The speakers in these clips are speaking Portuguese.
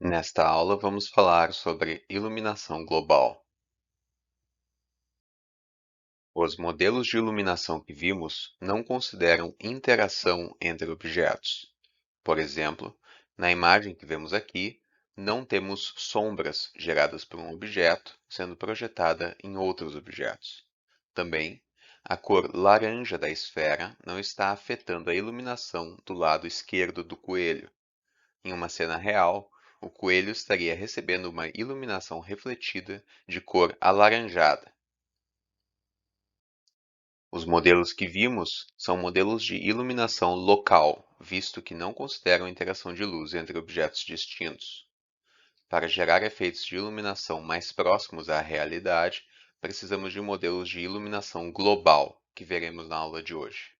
Nesta aula, vamos falar sobre iluminação global. Os modelos de iluminação que vimos não consideram interação entre objetos. Por exemplo, na imagem que vemos aqui, não temos sombras geradas por um objeto sendo projetada em outros objetos. Também, a cor laranja da esfera não está afetando a iluminação do lado esquerdo do coelho. Em uma cena real, o coelho estaria recebendo uma iluminação refletida de cor alaranjada. Os modelos que vimos são modelos de iluminação local, visto que não consideram interação de luz entre objetos distintos. Para gerar efeitos de iluminação mais próximos à realidade, precisamos de modelos de iluminação global, que veremos na aula de hoje.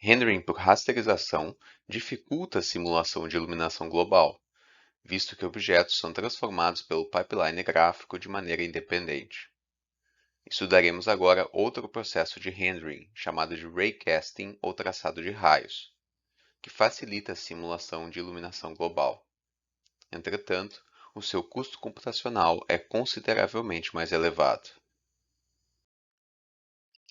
Rendering por rasterização dificulta a simulação de iluminação global, visto que objetos são transformados pelo pipeline gráfico de maneira independente. Estudaremos agora outro processo de rendering, chamado de raycasting ou traçado de raios, que facilita a simulação de iluminação global. Entretanto, o seu custo computacional é consideravelmente mais elevado.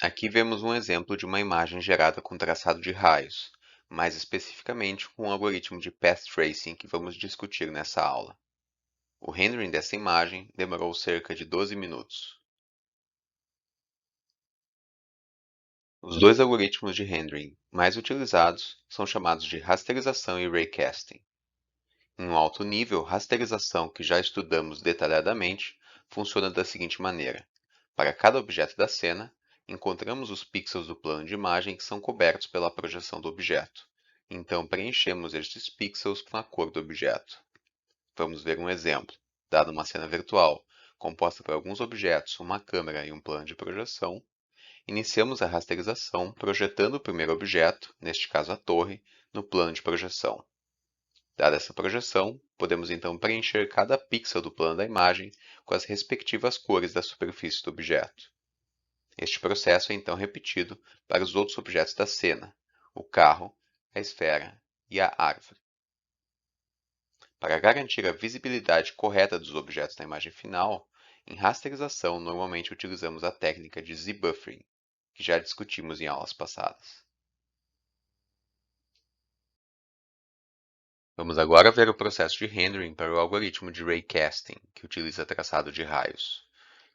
Aqui vemos um exemplo de uma imagem gerada com traçado de raios, mais especificamente com o algoritmo de Path Tracing que vamos discutir nessa aula. O rendering dessa imagem demorou cerca de 12 minutos. Os dois algoritmos de rendering mais utilizados são chamados de rasterização e raycasting. Em um alto nível, rasterização, que já estudamos detalhadamente, funciona da seguinte maneira. Para cada objeto da cena, encontramos os pixels do plano de imagem que são cobertos pela projeção do objeto. Então, preenchemos estes pixels com a cor do objeto. Vamos ver um exemplo. Dada uma cena virtual, composta por alguns objetos, uma câmera e um plano de projeção, iniciamos a rasterização projetando o primeiro objeto, neste caso a torre, no plano de projeção. Dada essa projeção, podemos então preencher cada pixel do plano da imagem com as respectivas cores da superfície do objeto. Este processo é então repetido para os outros objetos da cena, o carro, a esfera e a árvore. Para garantir a visibilidade correta dos objetos na imagem final, em rasterização normalmente utilizamos a técnica de Z-buffering, que já discutimos em aulas passadas. Vamos agora ver o processo de rendering para o algoritmo de raycasting, que utiliza traçado de raios.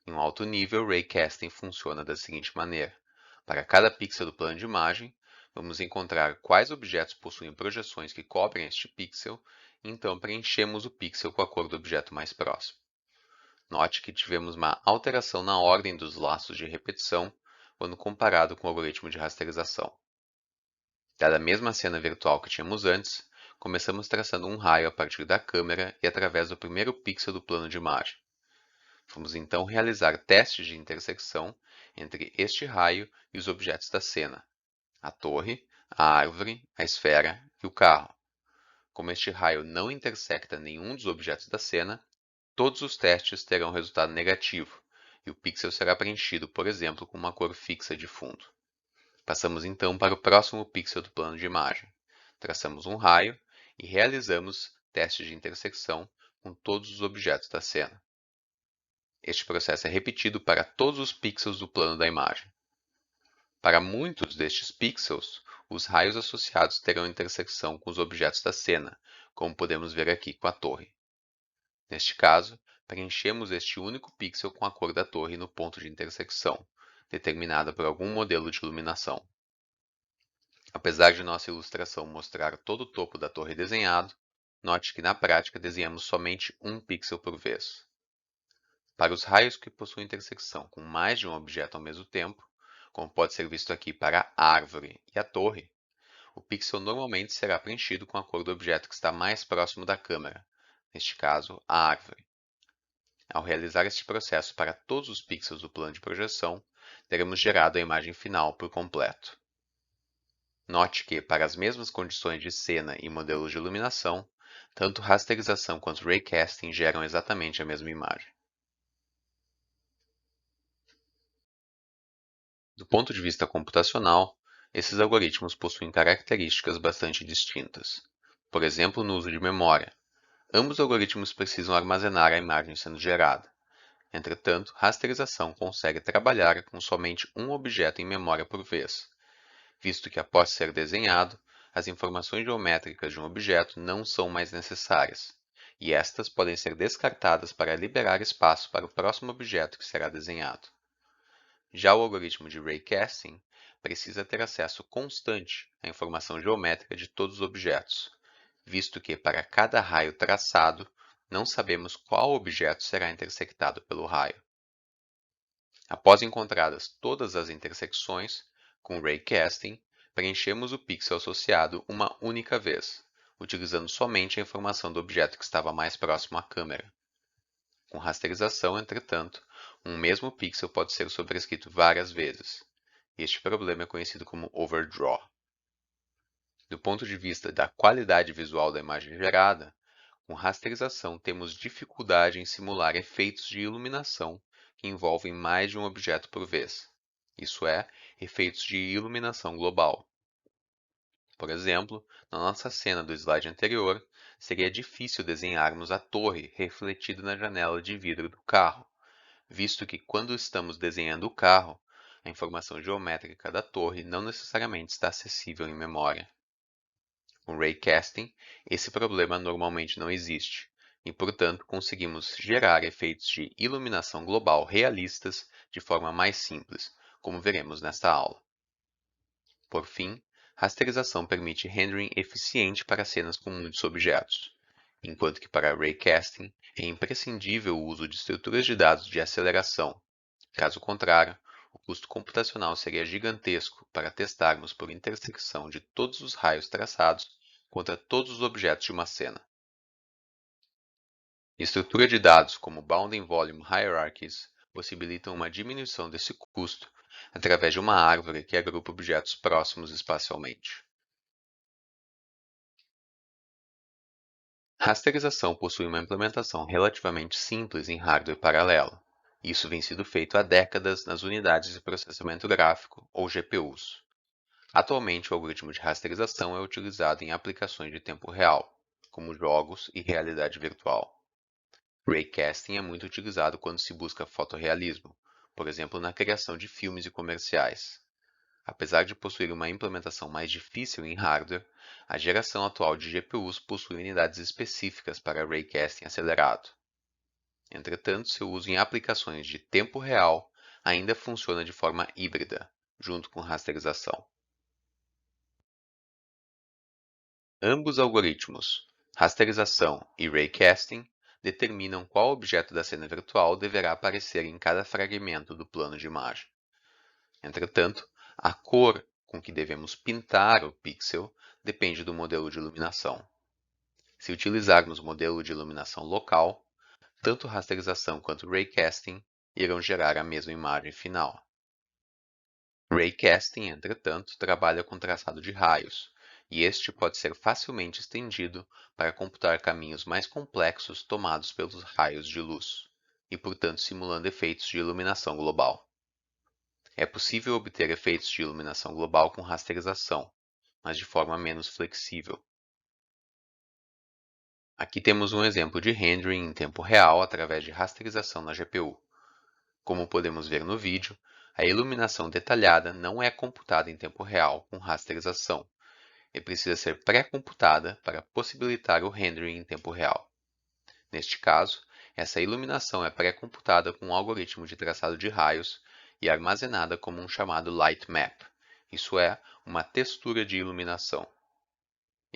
Em um alto nível, raycasting funciona da seguinte maneira. Para cada pixel do plano de imagem, vamos encontrar quais objetos possuem projeções que cobrem este pixel, e então preenchemos o pixel com a cor do objeto mais próximo. Note que tivemos uma alteração na ordem dos laços de repetição quando comparado com o algoritmo de rasterização. Dada a mesma cena virtual que tínhamos antes, começamos traçando um raio a partir da câmera e através do primeiro pixel do plano de imagem. Vamos então realizar testes de intersecção entre este raio e os objetos da cena, a torre, a árvore, a esfera e o carro. Como este raio não intersecta nenhum dos objetos da cena, todos os testes terão resultado negativo, e o pixel será preenchido, por exemplo, com uma cor fixa de fundo. Passamos então para o próximo pixel do plano de imagem. Traçamos um raio e realizamos testes de intersecção com todos os objetos da cena. Este processo é repetido para todos os pixels do plano da imagem. Para muitos destes pixels, os raios associados terão intersecção com os objetos da cena, como podemos ver aqui com a torre. Neste caso, preenchemos este único pixel com a cor da torre no ponto de intersecção, determinada por algum modelo de iluminação. Apesar de nossa ilustração mostrar todo o topo da torre desenhado, note que na prática desenhamos somente um pixel por vez. Para os raios que possuem intersecção com mais de um objeto ao mesmo tempo, como pode ser visto aqui para a árvore e a torre, o pixel normalmente será preenchido com a cor do objeto que está mais próximo da câmera, neste caso, a árvore. Ao realizar este processo para todos os pixels do plano de projeção, teremos gerado a imagem final por completo. Note que, para as mesmas condições de cena e modelos de iluminação, tanto rasterização quanto raycasting geram exatamente a mesma imagem. Do ponto de vista computacional, esses algoritmos possuem características bastante distintas. Por exemplo, no uso de memória, Ambos algoritmos precisam armazenar a imagem sendo gerada. Entretanto, rasterização consegue trabalhar com somente um objeto em memória por vez, visto que após ser desenhado, as informações geométricas de um objeto não são mais necessárias, e estas podem ser descartadas para liberar espaço para o próximo objeto que será desenhado. Já o algoritmo de raycasting precisa ter acesso constante à informação geométrica de todos os objetos, visto que para cada raio traçado, não sabemos qual objeto será intersectado pelo raio. Após encontradas todas as intersecções, com raycasting, preenchemos o pixel associado uma única vez, utilizando somente a informação do objeto que estava mais próximo à câmera. Com rasterização, entretanto, um mesmo pixel pode ser sobrescrito várias vezes. Este problema é conhecido como overdraw. Do ponto de vista da qualidade visual da imagem gerada, com rasterização temos dificuldade em simular efeitos de iluminação que envolvem mais de um objeto por vez, isso é, efeitos de iluminação global. Por exemplo, na nossa cena do slide anterior, seria difícil desenharmos a torre refletida na janela de vidro do carro, visto que quando estamos desenhando o carro, a informação geométrica da torre não necessariamente está acessível em memória. Com raycasting, esse problema normalmente não existe, e portanto conseguimos gerar efeitos de iluminação global realistas de forma mais simples, como veremos nesta aula. Por fim, rasterização permite rendering eficiente para cenas com muitos objetos, enquanto que para raycasting é imprescindível o uso de estruturas de dados de aceleração. Caso contrário, o custo computacional seria gigantesco para testarmos por intersecção de todos os raios traçados contra todos os objetos de uma cena. Estrutura de dados como Bounding Volume Hierarchies possibilitam uma diminuição desse custo através de uma árvore que agrupa objetos próximos espacialmente. Rasterização possui uma implementação relativamente simples em hardware paralelo. Isso vem sido feito há décadas nas unidades de processamento gráfico, ou GPUs. Atualmente, o algoritmo de rasterização é utilizado em aplicações de tempo real, como jogos e realidade virtual. Raycasting é muito utilizado quando se busca fotorrealismo, por exemplo, na criação de filmes e comerciais. Apesar de possuir uma implementação mais difícil em hardware, a geração atual de GPUs possui unidades específicas para raycasting acelerado. Entretanto, seu uso em aplicações de tempo real ainda funciona de forma híbrida, junto com rasterização. Ambos algoritmos, rasterização e raycasting, determinam qual objeto da cena virtual deverá aparecer em cada fragmento do plano de imagem. Entretanto, a cor com que devemos pintar o pixel depende do modelo de iluminação. Se utilizarmos o modelo de iluminação local, tanto rasterização quanto raycasting irão gerar a mesma imagem final. Raycasting, entretanto, trabalha com traçado de raios, e este pode ser facilmente estendido para computar caminhos mais complexos tomados pelos raios de luz, e portanto simulando efeitos de iluminação global. É possível obter efeitos de iluminação global com rasterização, mas de forma menos flexível. Aqui temos um exemplo de rendering em tempo real através de rasterização na GPU. Como podemos ver no vídeo, a iluminação detalhada não é computada em tempo real com rasterização, e precisa ser pré-computada para possibilitar o rendering em tempo real. Neste caso, essa iluminação é pré-computada com um algoritmo de traçado de raios e armazenada como um chamado light map, isso é, uma textura de iluminação.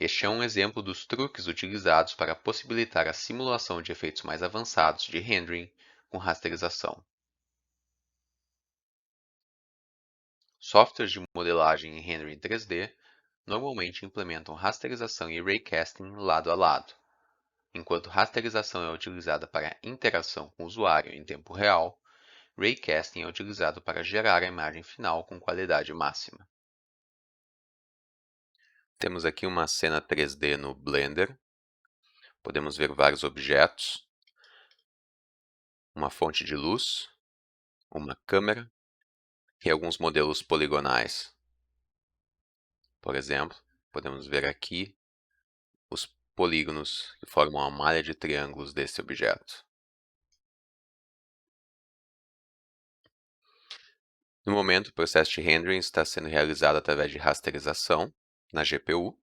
Este é um exemplo dos truques utilizados para possibilitar a simulação de efeitos mais avançados de rendering com rasterização. Softwares de modelagem e rendering 3D normalmente implementam rasterização e raycasting lado a lado. Enquanto rasterização é utilizada para interação com o usuário em tempo real, raycasting é utilizado para gerar a imagem final com qualidade máxima. Temos aqui uma cena 3D no Blender. Podemos ver vários objetos, uma fonte de luz, uma câmera e alguns modelos poligonais. Por exemplo, podemos ver aqui os polígonos que formam a malha de triângulos desse objeto. No momento, o processo de rendering está sendo realizado através de rasterização na GPU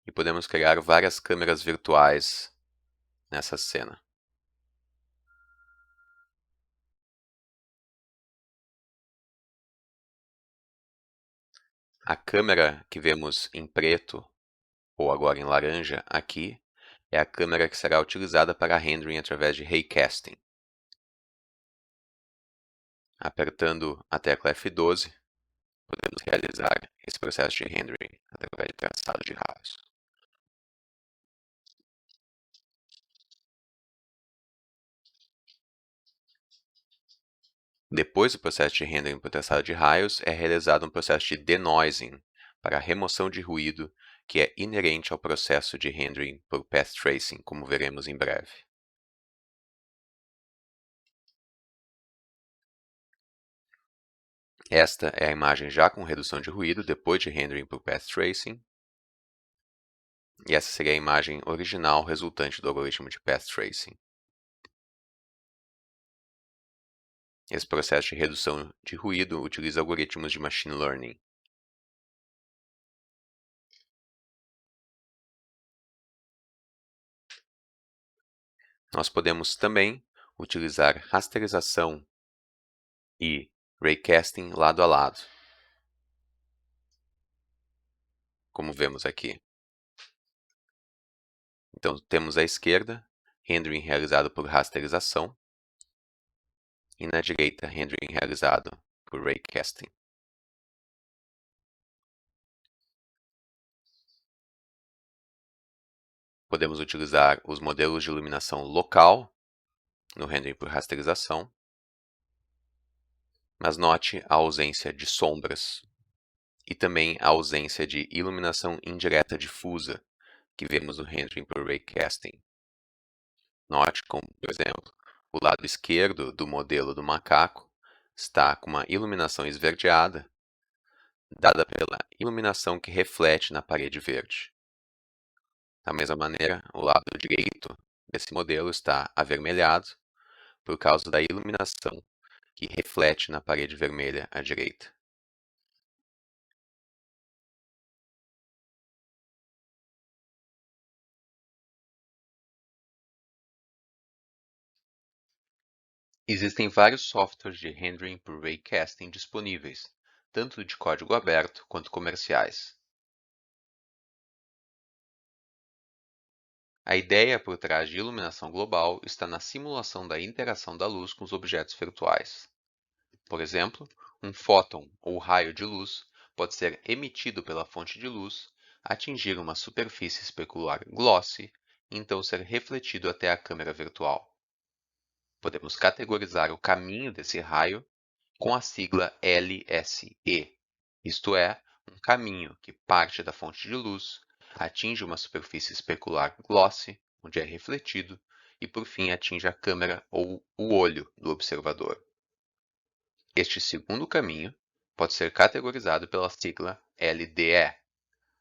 e podemos criar várias câmeras virtuais nessa cena. A câmera que vemos em preto, ou agora em laranja, aqui, é a câmera que será utilizada para rendering através de raycasting. Apertando a tecla F12, podemos realizar esse processo de rendering através de traçado de raios. Depois do processo de rendering por traçado de raios, é realizado um processo de denoising, para a remoção de ruído, que é inerente ao processo de rendering por path tracing, como veremos em breve. Esta é a imagem já com redução de ruído depois de rendering por path tracing. E essa seria a imagem original resultante do algoritmo de path tracing. Esse processo de redução de ruído utiliza algoritmos de machine learning. Nós podemos também utilizar rasterização e raycasting lado a lado, como vemos aqui. Então, temos à esquerda rendering realizado por rasterização e na direita rendering realizado por raycasting. Podemos utilizar os modelos de iluminação local no rendering por rasterização, mas note a ausência de sombras e também a ausência de iluminação indireta difusa que vemos no rendering por raycasting. Note como, por exemplo, o lado esquerdo do modelo do macaco está com uma iluminação esverdeada, dada pela iluminação que reflete na parede verde. Da mesma maneira, o lado direito desse modelo está avermelhado por causa da iluminação que reflete na parede vermelha à direita. Existem vários softwares de rendering por raycasting disponíveis, tanto de código aberto quanto comerciais. A ideia por trás de iluminação global está na simulação da interação da luz com os objetos virtuais. Por exemplo, um fóton ou raio de luz pode ser emitido pela fonte de luz, atingir uma superfície especular glossy e então ser refletido até a câmera virtual. Podemos categorizar o caminho desse raio com a sigla LSE, isto é, um caminho que parte da fonte de luz, atinge uma superfície especular glossy, onde é refletido, e por fim atinge a câmera ou o olho do observador. Este segundo caminho pode ser categorizado pela sigla LDE,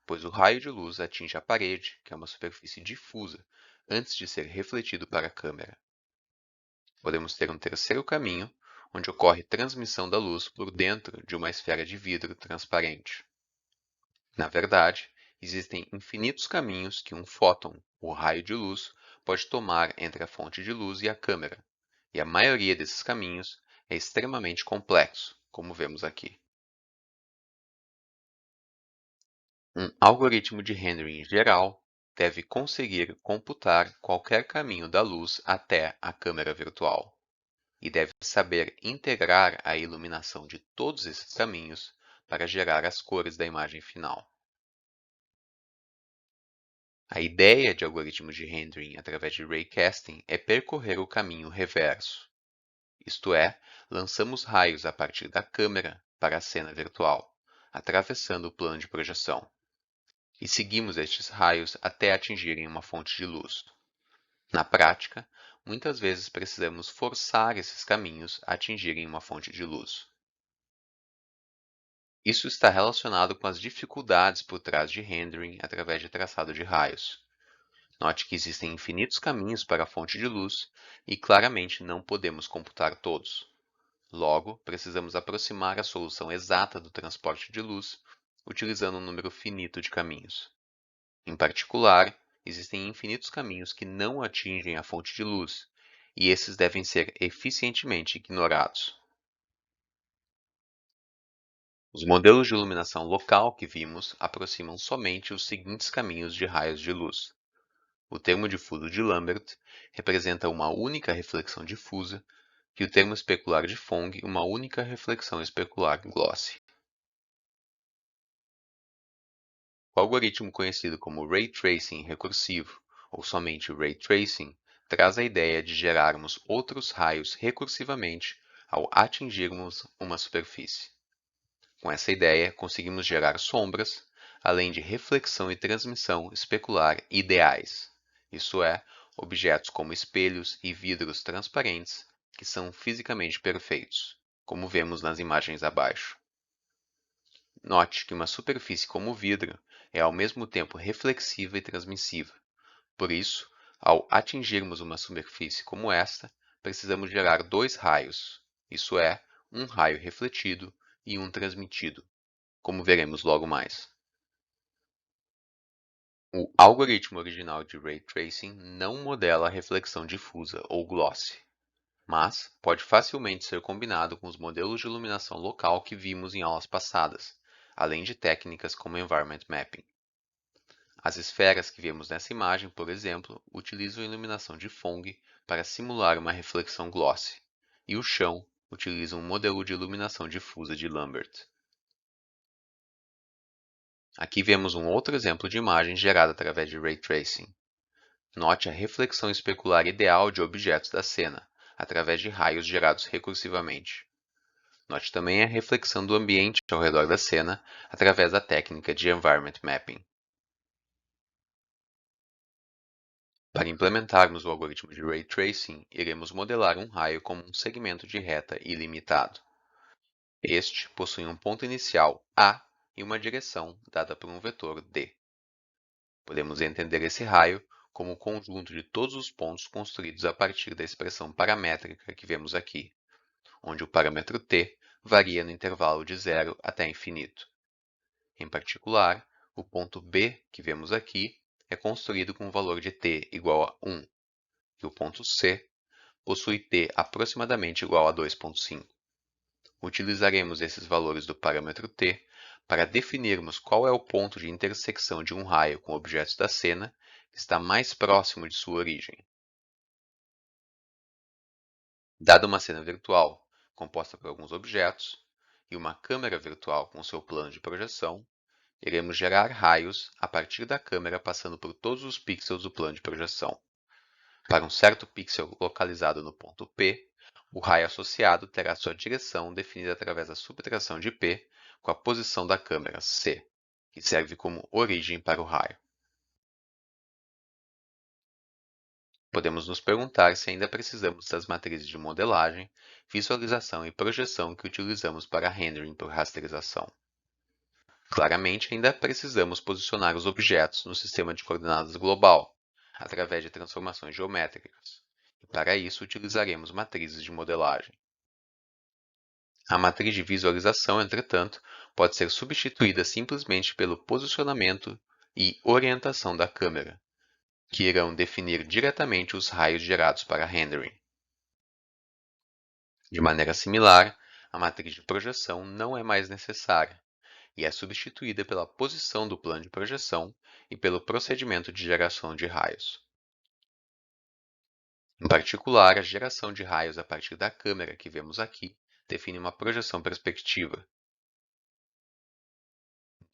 pois o raio de luz atinge a parede, que é uma superfície difusa, antes de ser refletido para a câmera. Podemos ter um terceiro caminho, onde ocorre transmissão da luz por dentro de uma esfera de vidro transparente. Na verdade, existem infinitos caminhos que um fóton, ou raio de luz, pode tomar entre a fonte de luz e a câmera, e a maioria desses caminhos é extremamente complexo, como vemos aqui. Um algoritmo de rendering geral deve conseguir computar qualquer caminho da luz até a câmera virtual, e deve saber integrar a iluminação de todos esses caminhos para gerar as cores da imagem final. A ideia de algoritmos de rendering através de raycasting é percorrer o caminho reverso, isto é, lançamos raios a partir da câmera para a cena virtual, atravessando o plano de projeção, e seguimos estes raios até atingirem uma fonte de luz. Na prática, muitas vezes precisamos forçar esses caminhos a atingirem uma fonte de luz. Isso está relacionado com as dificuldades por trás de rendering através de traçado de raios. Note que existem infinitos caminhos para a fonte de luz e claramente não podemos computar todos. Logo, precisamos aproximar a solução exata do transporte de luz utilizando um número finito de caminhos. Em particular, existem infinitos caminhos que não atingem a fonte de luz, e esses devem ser eficientemente ignorados. Os modelos de iluminação local que vimos aproximam somente os seguintes caminhos de raios de luz. O termo difuso de Lambert representa uma única reflexão difusa e o termo especular de Phong uma única reflexão especular glossy. O algoritmo conhecido como Ray Tracing recursivo, ou somente Ray Tracing, traz a ideia de gerarmos outros raios recursivamente ao atingirmos uma superfície. Com essa ideia, conseguimos gerar sombras, além de reflexão e transmissão especular ideais, isso é, objetos como espelhos e vidros transparentes que são fisicamente perfeitos, como vemos nas imagens abaixo. Note que uma superfície como o vidro é ao mesmo tempo reflexiva e transmissiva. Por isso, ao atingirmos uma superfície como esta, precisamos gerar dois raios, isso é, um raio refletido e um transmitido, como veremos logo mais. O algoritmo original de Ray Tracing não modela a reflexão difusa ou glossy, mas pode facilmente ser combinado com os modelos de iluminação local que vimos em aulas passadas, além de técnicas como Environment Mapping. As esferas que vemos nessa imagem, por exemplo, utilizam a iluminação de Phong para simular uma reflexão glossy, e o chão utiliza um modelo de iluminação difusa de Lambert. Aqui vemos um outro exemplo de imagem gerada através de Ray Tracing. Note a reflexão especular ideal de objetos da cena, através de raios gerados recursivamente. Note também a reflexão do ambiente ao redor da cena, através da técnica de Environment Mapping. Para implementarmos o algoritmo de Ray Tracing, iremos modelar um raio como um segmento de reta ilimitado. Este possui um ponto inicial A e uma direção dada por um vetor D. Podemos entender esse raio como o conjunto de todos os pontos construídos a partir da expressão paramétrica que vemos aqui, onde o parâmetro t varia no intervalo de 0 até infinito. Em particular, o ponto B que vemos aqui é construído com um valor de t igual a 1, e o ponto C possui t aproximadamente igual a 2,5. Utilizaremos esses valores do parâmetro t para definirmos qual é o ponto de intersecção de um raio com objetos da cena que está mais próximo de sua origem. Dada uma cena virtual, composta por alguns objetos, e uma câmera virtual com seu plano de projeção, iremos gerar raios a partir da câmera passando por todos os pixels do plano de projeção. Para um certo pixel localizado no ponto P, o raio associado terá sua direção definida através da subtração de P com a posição da câmera C, que serve como origem para o raio. Podemos nos perguntar se ainda precisamos das matrizes de modelagem, visualização e projeção que utilizamos para rendering por rasterização. Claramente, ainda precisamos posicionar os objetos no sistema de coordenadas global, através de transformações geométricas, e para isso utilizaremos matrizes de modelagem. A matriz de visualização, entretanto, pode ser substituída simplesmente pelo posicionamento e orientação da câmera, que irão definir diretamente os raios gerados para rendering. De maneira similar, a matriz de projeção não é mais necessária e é substituída pela posição do plano de projeção e pelo procedimento de geração de raios. Em particular, a geração de raios a partir da câmera que vemos aqui define uma projeção perspectiva,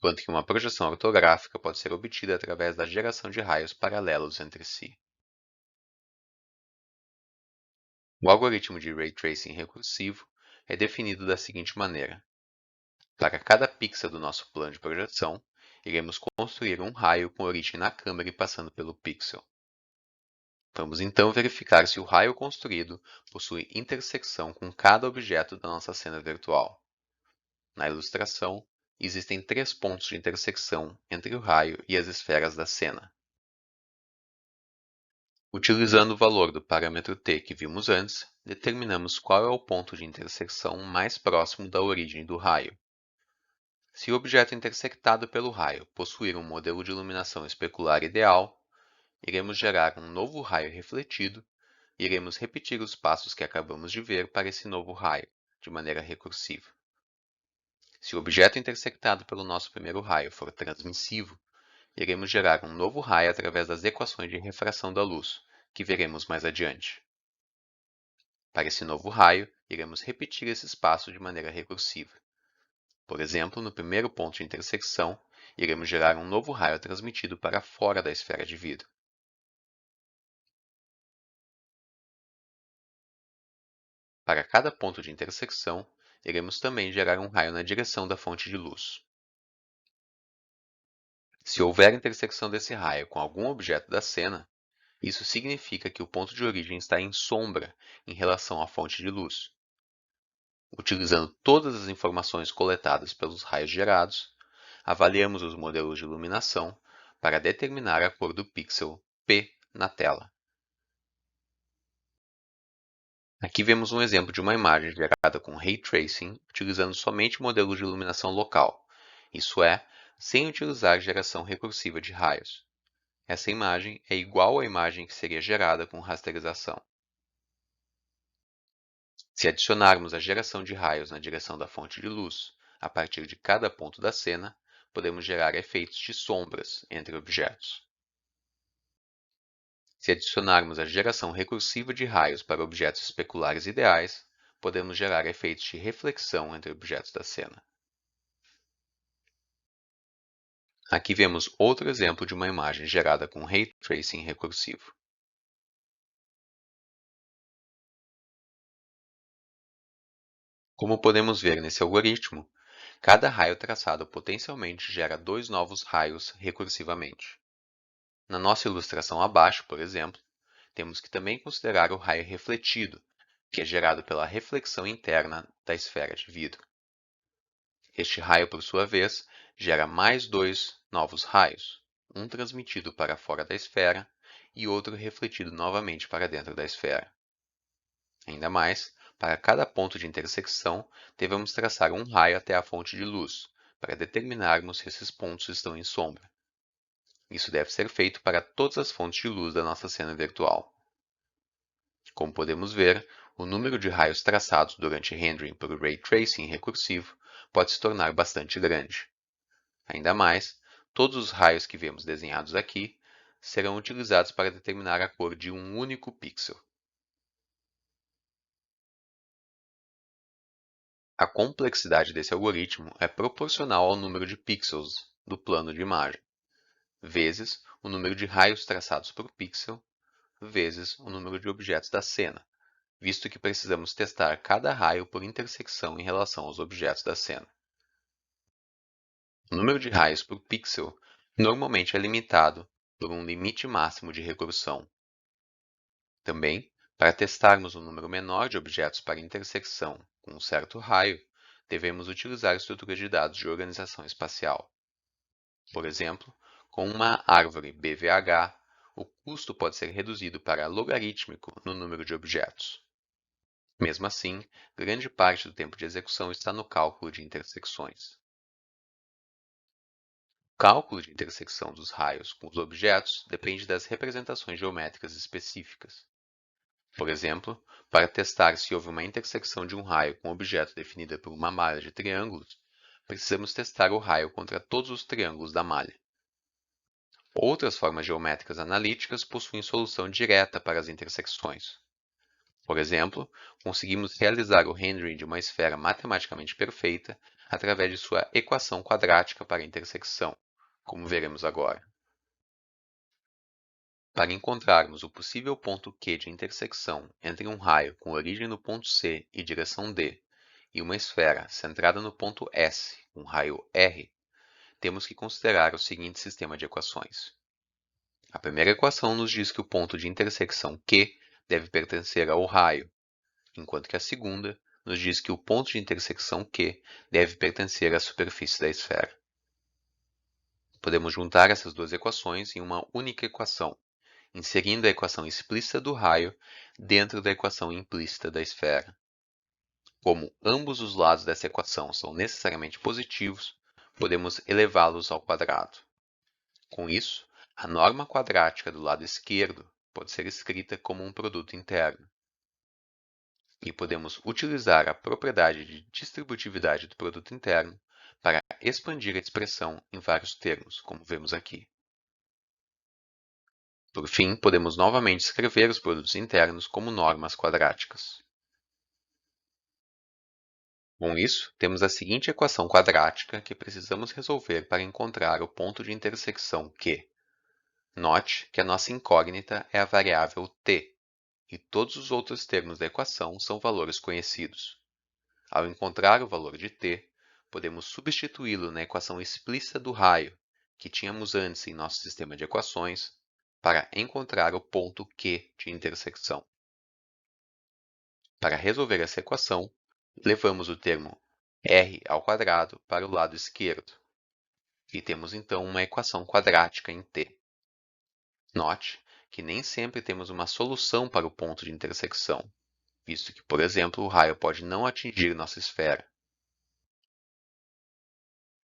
enquanto que uma projeção ortográfica pode ser obtida através da geração de raios paralelos entre si. O algoritmo de Ray Tracing recursivo é definido da seguinte maneira. Para cada pixel do nosso plano de projeção, iremos construir um raio com origem na câmera e passando pelo pixel. Vamos então verificar se o raio construído possui intersecção com cada objeto da nossa cena virtual. Na ilustração, existem 3 pontos de intersecção entre o raio e as esferas da cena. Utilizando o valor do parâmetro t que vimos antes, determinamos qual é o ponto de intersecção mais próximo da origem do raio. Se o objeto intersectado pelo raio possuir um modelo de iluminação especular ideal, iremos gerar um novo raio refletido e iremos repetir os passos que acabamos de ver para esse novo raio, de maneira recursiva. Se o objeto intersectado pelo nosso primeiro raio for transmissivo, iremos gerar um novo raio através das equações de refração da luz, que veremos mais adiante. Para esse novo raio, iremos repetir esse espaço de maneira recursiva. Por exemplo, no primeiro ponto de intersecção, iremos gerar um novo raio transmitido para fora da esfera de vidro. Para cada ponto de intersecção, iremos também gerar um raio na direção da fonte de luz. Se houver intersecção desse raio com algum objeto da cena, isso significa que o ponto de origem está em sombra em relação à fonte de luz. Utilizando todas as informações coletadas pelos raios gerados, avaliamos os modelos de iluminação para determinar a cor do pixel P na tela. Aqui vemos um exemplo de uma imagem gerada com Ray Tracing utilizando somente modelos de iluminação local, isso é, sem utilizar geração recursiva de raios. Essa imagem é igual à imagem que seria gerada com rasterização. Se adicionarmos a geração de raios na direção da fonte de luz, a partir de cada ponto da cena, podemos gerar efeitos de sombras entre objetos. Se adicionarmos a geração recursiva de raios para objetos especulares ideais, podemos gerar efeitos de reflexão entre objetos da cena. Aqui vemos outro exemplo de uma imagem gerada com Ray Tracing recursivo. Como podemos ver nesse algoritmo, cada raio traçado potencialmente gera 2 novos raios recursivamente. Na nossa ilustração abaixo, por exemplo, temos que também considerar o raio refletido, que é gerado pela reflexão interna da esfera de vidro. Este raio, por sua vez, gera mais 2 novos raios, um transmitido para fora da esfera e outro refletido novamente para dentro da esfera. Ainda mais, para cada ponto de intersecção, devemos traçar um raio até a fonte de luz, para determinarmos se esses pontos estão em sombra. Isso deve ser feito para todas as fontes de luz da nossa cena virtual. Como podemos ver, o número de raios traçados durante rendering por Ray Tracing recursivo pode se tornar bastante grande. Ainda mais, todos os raios que vemos desenhados aqui serão utilizados para determinar a cor de um único pixel. A complexidade desse algoritmo é proporcional ao número de pixels do plano de imagem, vezes o número de raios traçados por pixel, vezes o número de objetos da cena, visto que precisamos testar cada raio por intersecção em relação aos objetos da cena. O número de raios por pixel normalmente é limitado por um limite máximo de recursão. Também, para testarmos um número menor de objetos para intersecção com um certo raio, devemos utilizar estruturas de dados de organização espacial. Por exemplo, com uma árvore BVH, o custo pode ser reduzido para logarítmico no número de objetos. Mesmo assim, grande parte do tempo de execução está no cálculo de intersecções. O cálculo de intersecção dos raios com os objetos depende das representações geométricas específicas. Por exemplo, para testar se houve uma intersecção de um raio com um objeto definida por uma malha de triângulos, precisamos testar o raio contra todos os triângulos da malha. Outras formas geométricas analíticas possuem solução direta para as intersecções. Por exemplo, conseguimos realizar o rendering de uma esfera matematicamente perfeita através de sua equação quadrática para a intersecção, como veremos agora. Para encontrarmos o possível ponto Q de intersecção entre um raio com origem no ponto C e direção D e uma esfera centrada no ponto S, com raio R, temos que considerar o seguinte sistema de equações. A primeira equação nos diz que o ponto de intersecção Q deve pertencer ao raio, enquanto que a segunda nos diz que o ponto de intersecção Q deve pertencer à superfície da esfera. Podemos juntar essas duas equações em uma única equação, inserindo a equação explícita do raio dentro da equação implícita da esfera. Como ambos os lados dessa equação são necessariamente positivos, podemos elevá-los ao quadrado. Com isso, a norma quadrática do lado esquerdo pode ser escrita como um produto interno. E podemos utilizar a propriedade de distributividade do produto interno para expandir a expressão em vários termos, como vemos aqui. Por fim, podemos novamente escrever os produtos internos como normas quadráticas. Com isso, temos a seguinte equação quadrática que precisamos resolver para encontrar o ponto de intersecção Q. Note que a nossa incógnita é a variável t, e todos os outros termos da equação são valores conhecidos. Ao encontrar o valor de t, podemos substituí-lo na equação explícita do raio, que tínhamos antes em nosso sistema de equações, para encontrar o ponto Q de intersecção. Para resolver essa equação, levamos o termo r² para o lado esquerdo, e temos então uma equação quadrática em t. Note que nem sempre temos uma solução para o ponto de intersecção, visto que, por exemplo, o raio pode não atingir nossa esfera.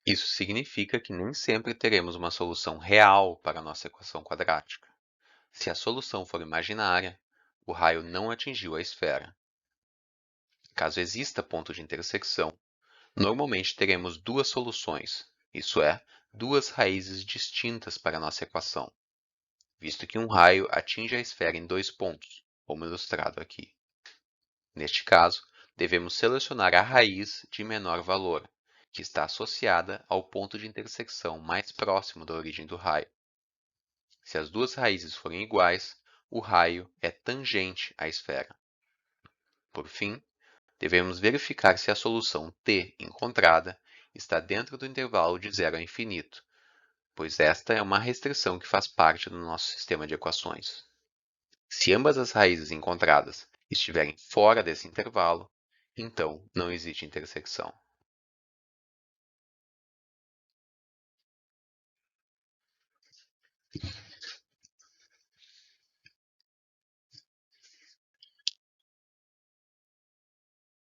Isso significa que nem sempre teremos uma solução real para a nossa equação quadrática. Se a solução for imaginária, o raio não atingiu a esfera. Caso exista ponto de intersecção, normalmente teremos duas soluções, isso é, duas raízes distintas para a nossa equação, visto que um raio atinge a esfera em dois pontos, como ilustrado aqui. Neste caso, devemos selecionar a raiz de menor valor, que está associada ao ponto de intersecção mais próximo da origem do raio. Se as duas raízes forem iguais, o raio é tangente à esfera. Por fim, devemos verificar se a solução t encontrada está dentro do intervalo de 0 a infinito, pois esta é uma restrição que faz parte do nosso sistema de equações. Se ambas as raízes encontradas estiverem fora desse intervalo, então não existe intersecção.